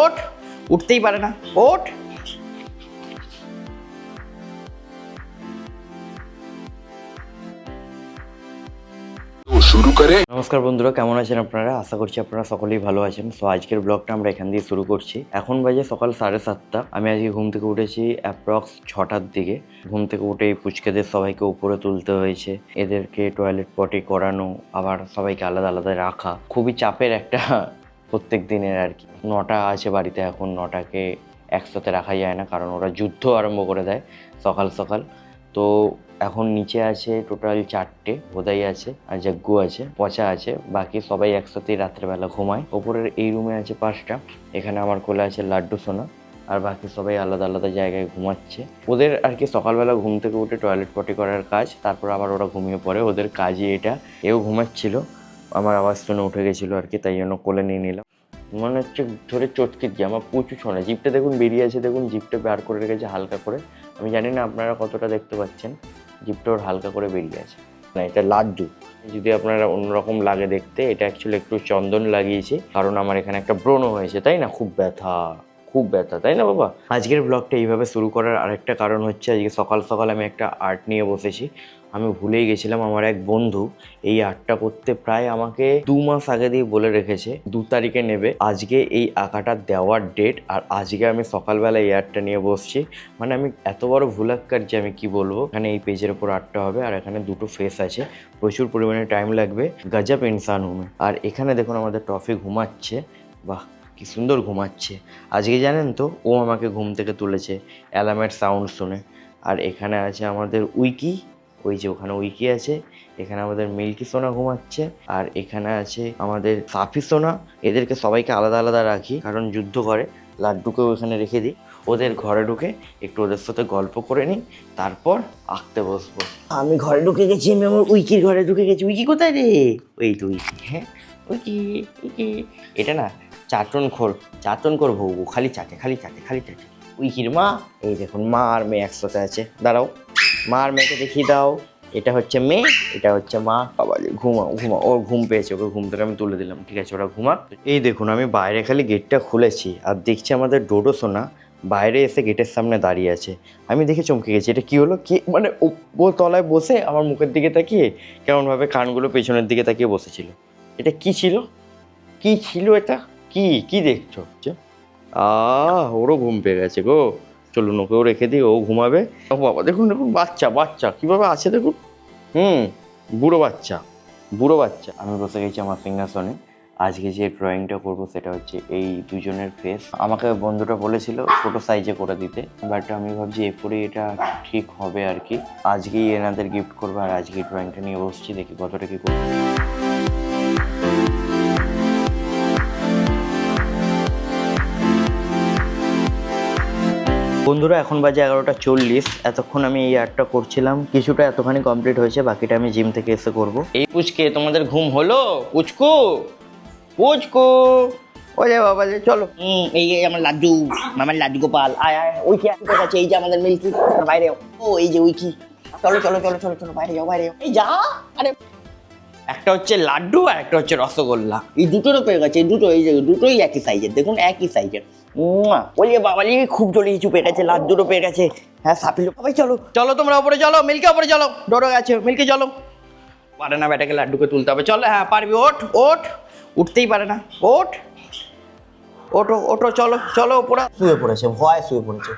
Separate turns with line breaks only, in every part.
ওঠ, উঠতেই পারে না, ওঠ।
শুরু করে।
নমস্কার বন্ধুরা, কেমন আছেন আপনারা? আশা করছি আপনারা সকলেই ভালো আছেন। সো আজকের ব্লগটা আমরা এখান দিয়ে শুরু করছি। এখন বাজে সকাল 7:30। আমি আজকে ঘুম থেকে উঠেছি অ্যাপ্রক্স 6টার দিকে। ঘুম থেকে উঠে এই পুচকেদের সবাইকে উপরে তুলতে হয়েছে, এদেরকে টয়লেট পটি করানো, আবার সবাইকে আলাদা আলাদা রাখা, খুবই চাপের একটা প্রত্যেক দিনের আর কি। 9টা আছে বাড়িতে, এখন 9টাকে একসাথে রাখা যায় না, কারণ ওরা যুদ্ধ আরম্ভ করে দেয় সকাল সকাল। তো এখন নিচে আছে টোটাল 4টে, বোধাই আছে আর জাগ্গু আছে, পচা আছে, বাকি সবাই একসাথেই রাত্রেবেলা ঘুমায়। ওপরের এই রুমে আছে 5টা, এখানে আমার কোলে আছে লাড্ডু সোনা, আর বাকি সবাই আলাদা আলাদা জায়গায় ঘুমাচ্ছে। ওদের আর কি সকালবেলা ঘুম থেকে উঠে টয়লেট পটি করার কাজ, তারপর আবার ওরা ঘুমিয়ে পড়ে, ওদের কাজই এটা। এও ঘুমাচ্ছিল, আমার আওয়াজ শুনে উঠে গেছিলো আর কি, তাই জন্য কোলে নিয়ে নিলাম। মনে হচ্ছে ধরে চটকে দিয়ে আমার প্রচুর ছোঁড়া। জিপটা দেখুন বেরিয়ে আছে, দেখুন জিপটা বার করে রেখেছে হালকা করে। আমি জানি না আপনারা কতটা দেখতে পাচ্ছেন, জিপটা ওর হালকা করে বেরিয়ে আছে। না, এটা লাড্ডু। যদি আপনারা অন্যরকম লাগে দেখতে, এটা অ্যাকচুয়ালি একটু চন্দন লাগিয়েছি, কারণ আমার এখানে একটা ব্রণ হয়েছে, তাই না? খুব ব্যথা, খুব ব্যথা, তাই না বাবা? আজকের ব্লগটা এইভাবে শুরু করার আরেকটা কারণ হচ্ছে, আজকে সকাল সকাল আমি একটা আর্ট নিয়ে বসেছি। আমি ভুলেই গেছিলাম, আমার এক বন্ধু এই আর্টটা করতে প্রায় আমাকে 2 মাস আগে দিয়ে বলে রেখেছে 2 তারিখে নেবে। আজকে এই আঁকাটা দেওয়ার ডেট, আর আজকে আমি সকালবেলা এই আর্টটা নিয়ে বসছি। মানে আমি এত বড় ভুলাক্কার যে আমি কি বলবো। এখানে এই পেজের উপর আর্টটা হবে, আর এখানে 2টো ফেস আছে, প্রচুর পরিমাণে টাইম লাগবে। গজব ইনসান হুমে। আর এখানে দেখুন আমাদের টফি ঘুমাচ্ছে, বাহ কি সুন্দর ঘুমাচ্ছে। আজকে জানেন তো, ও আমাকে ঘুম থেকে তুলেছে অ্যালার্মের সাউন্ড শুনে। আর এখানে আছে আমাদের উইকি, ওই যে ওখানে উইকি আছে। এখানে আমাদের মিল্কি সোনা ঘুমাচ্ছে, আর এখানে আছে আমাদের সাফি সোনা। এদেরকে সবাইকে আলাদা আলাদা রাখি, কারণ যুদ্ধ করে। লাড্ডুকেও এখানে রেখে দিই। ওদের ঘরে ঢুকে একটু ওদের সাথে গল্প করে নিই, তারপর আঁকতে বসবো। আমি ঘরে ঢুকে গেছি, আমি আমার উইকির ঘরে ঢুকে গেছি। উইকি কোথায় রে? ওই তো উইকি, হ্যাঁ উইকি উইকি। এটা না চাটনখোর বউ, খালি চাটে খালি চাটে খালি চাটে। উইকির মা, এই দেখুন মা আর মেয়ে একসাথে আছে। দাঁড়াও, মা আর মেয়েকে দেখিয়ে দাও। এটা হচ্ছে মেয়ে, এটা হচ্ছে মা। বাবা ঘুমাও ঘুমাও, ওর ঘুম পেয়েছে, ওকে ঘুম থেকে আমি তুলে দিলাম। ঠিক আছে, ওরা ঘুমাক। এই দেখুন আমি বাইরে খালি গেটটা খুলেছি, আর দেখছি আমাদের ডোডো সোনা বাইরে এসে গেটের সামনে দাঁড়িয়ে আছে। আমি দেখে চমকে গেছি, এটা কি হলো? কি মানে ও তলায় বসে আমার মুখের দিকে তাকিয়ে কেমনভাবে কানগুলো পেছনের দিকে তাকিয়ে বসেছিল। এটা কি ছিল? কি ছিল এটা? কি কি দেখছো? ওরও ঘুম পেয়ে গেছে গো। চলুন ওকেও রেখে দিই, ও ঘুমাবে। ও বাবা দেখুন দেখুন, বাচ্চা বাচ্চা কিভাবে আছে দেখুন। বুড়ো বাচ্চা, বুড়ো বাচ্চা। আমি বসে গেছি আমার সিংহাসনে। আজকে যে ড্রয়িংটা করবো সেটা হচ্ছে এই দুজনের ফেস। আমাকে বন্ধুটা বলেছিল ছোটো সাইজে করে দিতে, বাট আমি ভাবছি এরপরে এটা ঠিক হবে আর কি। আজকেই এনাদের গিফট করবো, আর আজকেই ড্রয়িংটা নিয়ে বসছি, দেখি কতটা কি করবো। বন্ধুরা এখন বাজে 11:40। এতক্ষণ আমি এই আর্টটা করছিলাম, কিছুটা এতখানি কমপ্লিট হয়েছে, বাকিটা আমি জিম থেকে এসে করব। এই পুচকে, তোমাদের ঘুম হলো? পুচকু পুচকু, ওরে বাবা রে, চলো। এই আমার লাড্ডু, আমার লাড্ডু গোপাল, আয় আয়। উইকি আছে, এই যে আমাদের মিল্কি, বাইরে। ও এই যে উইকি, চলো চলো চলো চলো চলো, বাইরে যাও বাইরে যাও। এই যা, আরে একটা হচ্ছে লাড্ডু আর একটা হচ্ছে রসগোল্লা। এই দুটোরও পেয়ে গেছে, এই দুটো, এই যে দুটোই একই সাইজের, দেখুন একই সাইজের। ওই যে বাবালি খুব জলে কিছু পেয়ে গেছে, লাড্ডুরও পেয়ে গেছে। হ্যাঁ সাপিলো, সবাই চলো চলো, তোমরা ওপরে চলো, মিল্কি ওপরে চলো, ডোডো গেছে, মিল্কি চলো। পারে না বেটাকে লাড্ডুকে তুলতে হবে, চলো। হ্যাঁ পারবি, ওঠ ওঠ, উঠতেই পারে না, ওঠ ওঠো ওঠো, চলো চলো। ওপরে শুয়ে পড়েছে, ভয় শুয়ে পড়েছে,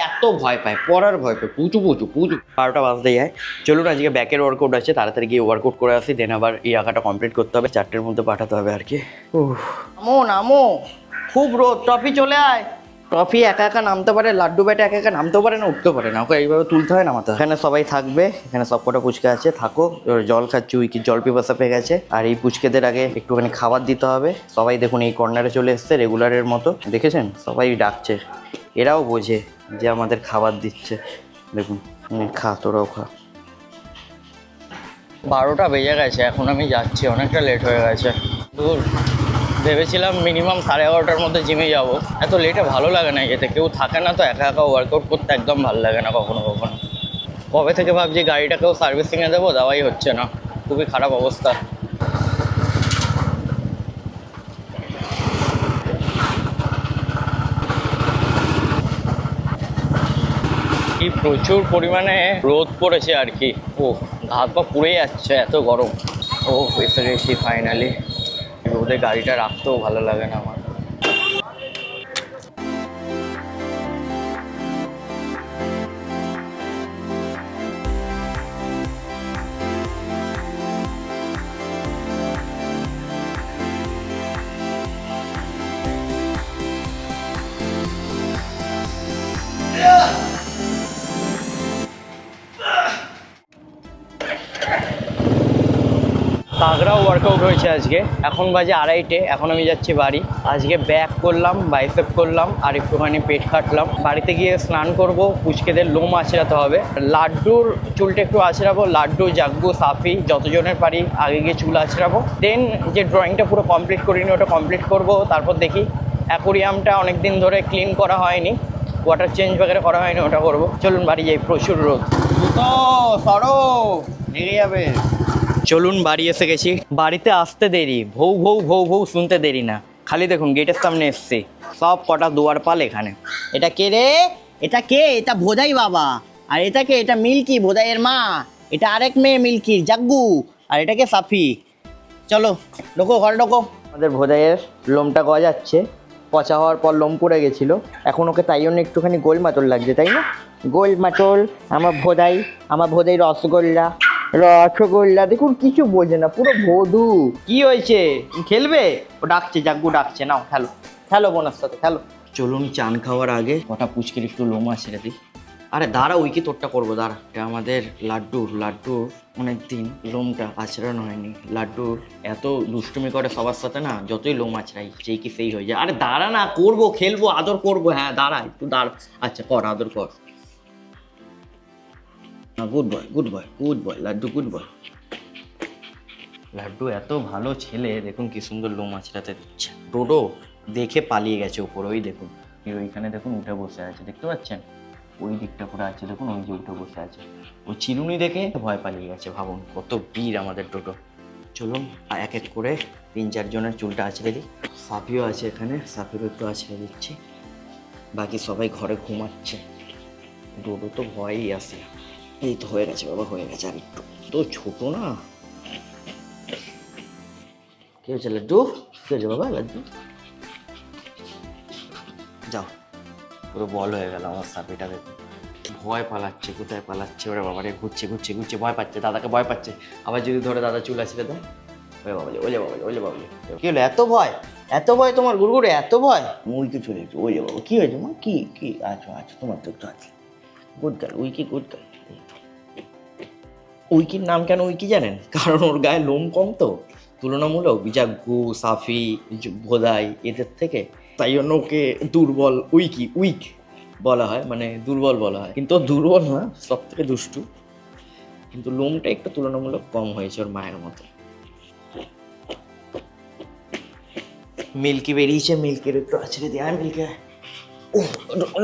এত ভয় পায়, পড়ার ভয় পায়, পুচু পুচু পুচু। 12টা বাজতে যায়। চলুন আজকে ব্যাকের ওয়ার্কআউট আছে, তাড়াতাড়ি গিয়ে ওয়ার্কআউট করে আসি, দেন আবার এই আঁকাটা কমপ্লিট করতে হবে, 4টের মধ্যে পাঠাতে হবে আর কি। নামো নামো, খুব রোদ। টফি চলে আয়। টফি একা একা নামতে পারে, লাড্ডু বেটা একা একা নামতেও পারে না, উঠতেও পারে না, ওকে এইভাবে তুলতে হয়, নামাতে হয়। এখানে সবাই থাকবে, এখানে সব কটা পুচকে আছে, থাকো। জল খাচ্ছি, উইকি জল পিপাসা পেয়ে গেছে। আর এই পুচকেদের আগে একটুখানি খাবার দিতে হবে। সবাই দেখুন এই কর্নারে চলে এসছে রেগুলারের মতো, দেখেছেন? সবাই ডাকছে, এরাও বোঝে যে আমাদের খাবার দিচ্ছে। দেখুন, খা, তোরাও খা। 12টা বেজে গেছে, এখন আমি যাচ্ছি, অনেকটা লেট হয়ে গেছে। দূর, ভেবেছিলাম মিনিমাম 11:30টার মধ্যে জিমে যাব। এত লেটে ভালো লাগে না যেতে, কেউ থাকে না তো, একা একা ওয়ার্কআউট করতে একদম ভালো লাগে না কখনো কখনো। কবে থেকে ভাবছি গাড়িটাকেও সার্ভিসিংয়ে দেবো, দেওয়াই হচ্ছে না, খুবই খারাপ অবস্থা। কি প্রচুর পরিমাণে রোদ পড়েছে আর কি। ও হাত পা পুড়ে যাচ্ছে, এত গরম। ও এসে গেছি ফাইনালি। রোদে গাড়িটা রাখতেও ভালো লাগে না আমার। তাগড়া ওয়ার্কআউট হয়েছে আজকে। এখন বাজে 2:30, এখন আমি যাচ্ছি বাড়ি। আজকে ব্যাক করলাম, বাইসেপ করলাম, আর একটুখানি পেট কাটলাম। বাড়িতে গিয়ে স্নান করব, পুচকেদের লোম আঁচড়াতে হবে। লাড্ডুর চুলটা একটু আঁচড়াবো, লাড্ডু, জাগ্গু, সাফি যতজনের পারি আগে গিয়ে চুল আঁচড়াবো। দেন যে ড্রয়িংটা পুরো কমপ্লিট করিনি ওটা কমপ্লিট করব। তারপর দেখি অ্যাকোরিয়ামটা অনেক দিন ধরে ক্লিন করা হয়নি, ওয়াটার চেঞ্জ বগেরা করা হয়নি, ওটা করবো। চলুন বাড়ি যাই, প্রচুর রোদ। তো সরো, লেগে যাবে। চলুন বাড়ি এসে গেছি। বাড়িতে আসতে দেরি, ভৌ ভৌ ভৌ ভৌ শুনতে দেরি না। খালি দেখুন গেটের সামনে এসছি, সব কটা দুয়ার পাল এখানে।
এটা কে রে? এটা কে? এটা ভোদাই বাবা। আর এটা কে? এটা মিল্কি, ভোদাইয়ের মা। এটা আরেক মেয়ে মিল্কির, জাগ্গু। আর এটাকে সাফি। চলো ঢোকো, ঘরে ঢোকো।
আমাদের ভোদাইয়ের লোমটা গজাচ্ছে, পচা হওয়ার পর লোম পড়ে গেছিলো। এখন ওকে তাই জন্য একটুখানি গোল মাটল লাগছে, তাই না? গোল মাটল আমার ভোদাই, আমার ভোদাই রসগোল্লা। রসগোল্লা দেখুন কিছু বোঝে না, পুরো ভদু। কি হয়েছে, খেলবে? ও ডাকছে, জাগ্গু ডাকছে, নাও খেলো, খেলো বোনের সাথে খেলো। চলুন চান খাওয়ার আগে কটা পুচকির একটু লোম ছেড়ে দিই। আরে দাঁড়া, ওই কি তোরটা করবো, দাঁড়া। এটা আমাদের লাড্ডুর অনেকদিন লোমটা আঁচড়ানো হয়নি। লাড্ডুর এত দুষ্টুমি করে সবার সাথে না, যতই লোম আঁচড়াই যেই কি সেই হয়ে যায়। আরে দাঁড়া না, করবো, খেলবো, আদর করবো। হ্যাঁ দাঁড়া একটু, দাঁড়া। আচ্ছা কর, আদর কর। Good boy, good boy, good boy Laddu, good boy. Laddu এত ভালো ছেলে, দেখুন কি সুন্দর লোম আঁচড়াতে দিচ্ছে। ডোডো দেখে পালিয়ে গেছে উপর, ওই দেখুন ওইখানে দেখুন উঠে বসে আছে, দেখতে পাচ্ছেন? ওই দিকটা করে আছে দেখুন, ওই যে উঠে বসে আছে। ওই চিরুনি দেখে ভয় পালিয়ে গেছে। ভাবুন কত বীর আমাদের ডোডো। চলুন এক এক করে 3-4 জনের চুলটা আঁচড়ে দিই। সাফিও আছে এখানে, সাফিরও একটু আঁচড়ে দিচ্ছি। বাকি সবাই ঘরে ঘুমাচ্ছে, ডোডো তো ভয়ই আসে। এই তো হয়ে গেছে বাবা, হয়ে গেছে। আর একটু তো ছোট না। কি হয়েছে লাড্ডু? কি হয়েছে বাবা লাড্ডু? যাও, পুরো বল হয়ে গেল আমার সাপিটা। দেখুন ভয় পালাচ্ছে, কোথায় পালাচ্ছে ওরে বাবারে। ঘুরছে ঘুরছে ঘুরছে, ভয় পাচ্ছে, দাদাকে ভয় পাচ্ছে। আবার যদি ধরে দাদা চুল আছড়ে দেয়, ওলে বাবা, ওলে বাবা, ওলে বাবা। কি হলো, এত ভয়? এত ভয় তোমার গুড়গুড়ে, এত ভয়? মুরগি চলে গেছে, ওলে বাবা। কি হয়েছে মা? কি কি? আচ্ছা আচ্ছা, তোমার তো একটু আছে। Good girl, Wiki, good girl. উইকির নাম কেন উইকি জানেন? কারণ ওর গায়ে লোম কম তো তুলনামূলক, জাগ্গু, সাফি, ভোদাই এদের থেকে। তাই জন্য ওকে দুর্বল, উইক বলা হয়, মানে দুর্বল বলা হয়। কিন্তু ও দুর্বল না, সব থেকে দুষ্টু। কিন্তু লোমটা একটু তুলনামূলক কম হয়েছে ওর মায়ের মতো। মিল্কি বেরিয়েছে, মিল্কির একটু আছড়ে দেয়। মিল্কি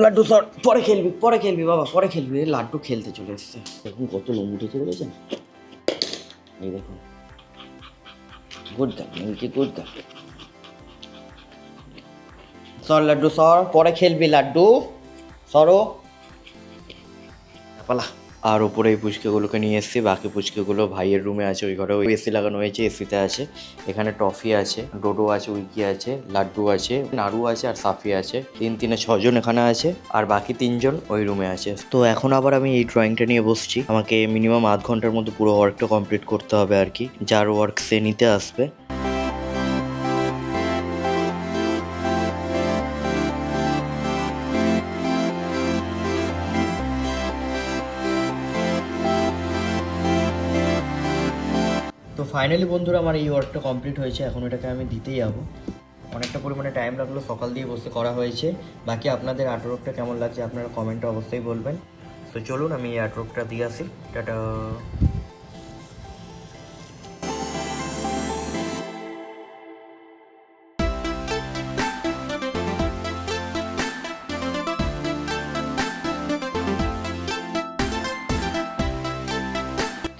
লাড্ডু সর, পরে খেলবি, পরে খেলবি বাবা, পরে খেলবি। লাড্ডু খেলতে চলে এসছে। দেখুন কত লোম উঠেছে, দেখেছেন? এই দেখুন, good girl Milky, good girl. সর লাড্ডু সর, পরে খেলবি লাড্ডু, সরো পালা। আর ওপরে এই পুচকেগুলোকে নিয়ে এসেছি। বাকি পুচকেগুলো ভাইয়ের রুমে আছে, ওই ঘরে এসি লাগানো হয়েছে, এসিতে আছে। এখানে টফি আছে, ডোডো আছে, উইকি আছে, লাড্ডু আছে, নাড়ু আছে, আর সাফি আছে। 3-3-এ 6 জন এখানে আছে, আর বাকি 3 জন ওই রুমে আছে। তো এখন আবার আমি এই ড্রয়িংটা নিয়ে বসছি। আমাকে মিনিমাম আধ ঘন্টার মধ্যে পুরো ওয়ার্কটা কমপ্লিট করতে হবে আর কি। যার ওয়ার্ক সে নিতে আসবে। তো ফাইনালি বন্ধুরা আমার এই ওয়ার্কটা কমপ্লিট হয়েছে। এখন এটাকে আমি দিতেই যাবো। অনেকটা পরিমাণে টাইম লাগলো, সকাল দিয়ে বসে করা হয়েছে। বাকি আপনাদের আর্ট ওয়ার্কটা কেমন লাগছে আপনারা কমেন্টে অবশ্যই বলবেন। তো চলুন আমি এই আর্ট ওয়ার্কটা দিয়ে আসি। টাটা।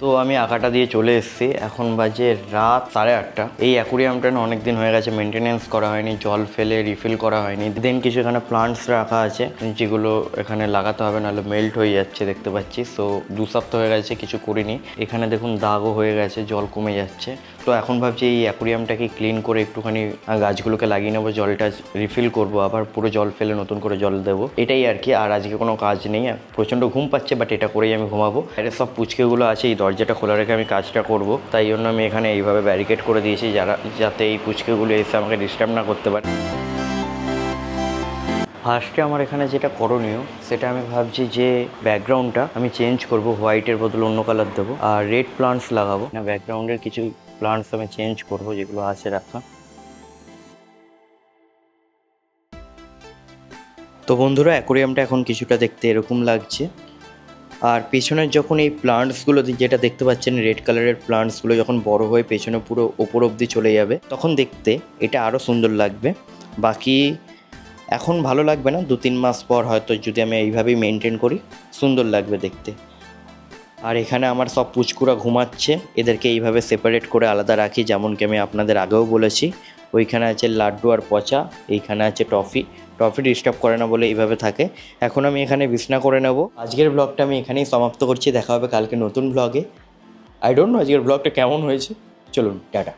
তো তো আমি আঁকাটা দিয়ে চলে এসেছি, এখন বাজে রাত 8:30। এই অ্যাকুরিয়ামটা না অনেক দিন হয়ে গেছে মেনটেনেন্স করা হয়নি, জল ফেলে রিফিল করা হয়নি। দেন কিছু এখানে প্লান্টস রাখা আছে যেগুলো এখানে লাগাতে হবে, নাহলে মেল্ট হয়ে যাচ্ছে দেখতে পাচ্ছি। সো 2 সপ্তাহ হয়ে গেছে কিছু করিনি। এখানে দেখুন দাগও হয়ে গেছে, জল কমে যাচ্ছে। তো এখন ভাবছি এই অ্যাকুরিয়ামটাকে ক্লিন করে একটুখানি গাছগুলোকে লাগিয়ে নেবো, জলটা রিফিল করব, আবার পুরো জল ফেলে নতুন করে জল দেবো, এটাই আর কি। আর আজকে কোনো কাজ নেই, প্রচণ্ড ঘুম পাচ্ছে, বাট এটা করেই আমি ঘুমাবো। এর সব পুচকেগুলো আছে, এই দরজাটা খোলা রেখে আমি কাজটা করব, তাই জন্য আমি এখানে এইভাবে ব্যারিকেড করে দিয়েছি যাতে এই পুচকেগুলো এসে আমাকে ডিস্টার্ব না করতে পারে। ফার্স্টে আমার এখানে যেটা করণীয় সেটা আমি ভাবছি যে ব্যাকগ্রাউন্ডটা আমি চেঞ্জ করব, হোয়াইটের বদলে অন্য কালার দেবো, আর রেড প্লান্টস লাগাবো না। ব্যাকগ্রাউন্ডের কিছু প্লান্টস আমি চেঞ্জ করব যেগুলো আছে রাখা। তো বন্ধুরা, অ্যাকোরিয়ামটা এখন কিছুটা দেখতে এরকম লাগছে। আর পেছনের যখন এই প্লান্টসগুলো যেটা দেখতে পাচ্ছেন রেড কালারের প্লান্টসগুলো যখন বড় হয়ে পেছনে পুরো ওপর অবধি চলে যাবে, তখন দেখতে এটা আরও সুন্দর লাগবে। বাকি এখন ভালো লাগবে না, 2-3 মাস পর হয়তো যদি আমি এইভাবেই মেনটেন করি সুন্দর লাগবে দেখতে। আর এখানে আমার সব পুচকুরা ঘুমাচ্ছে, এদেরকে এইভাবে সেপারেট করে আলাদা রাখি, যেমনকি আমি আপনাদের আগেও বলেছি। ওইখানে আছে লাড্ডু আর পচা, এইখানে আছে টফি। টফি ডিস্টার্ব করে না বলে এইভাবে থাকে। এখন আমি এখানে বিছনা করে নেব। আজকের ব্লগটা আমি এখানেই সমাপ্ত করছি, দেখা হবে কালকে নতুন ব্লগে। আই ডোন্ট নো আজকের ব্লগটা কেমন হয়েছে। চলুন, টাটা।